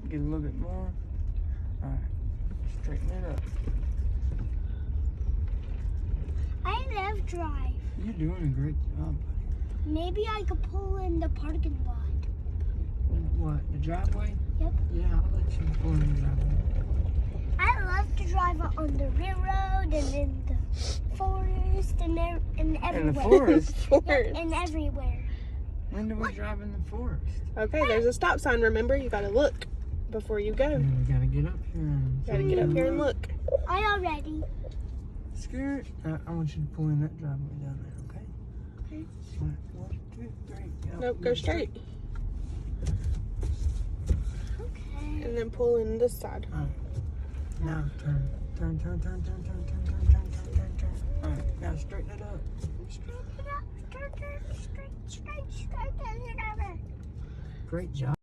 Get a little bit more. Alright. Straighten it up. I love drive. You're doing a great job, buddy. Maybe I could pull in the parking lot. What, the driveway? Yep. Yeah, I'll let you pull in the driveway. I love to drive on the railroad and in the forest and everywhere. In the forest? Yep, and everywhere. When do we drive in the forest? Okay, there's a stop sign. Remember, you gotta look before you go. And we gotta get up here. And Gotta get up here and look. I already. Skirt. I want you to pull in that driveway down there, okay? Okay. One, two, three. Nope, go straight. Okay. And then pull in this side. Now turn. Turn. Alright, now straighten it up. Straight it up. Straight. Great job.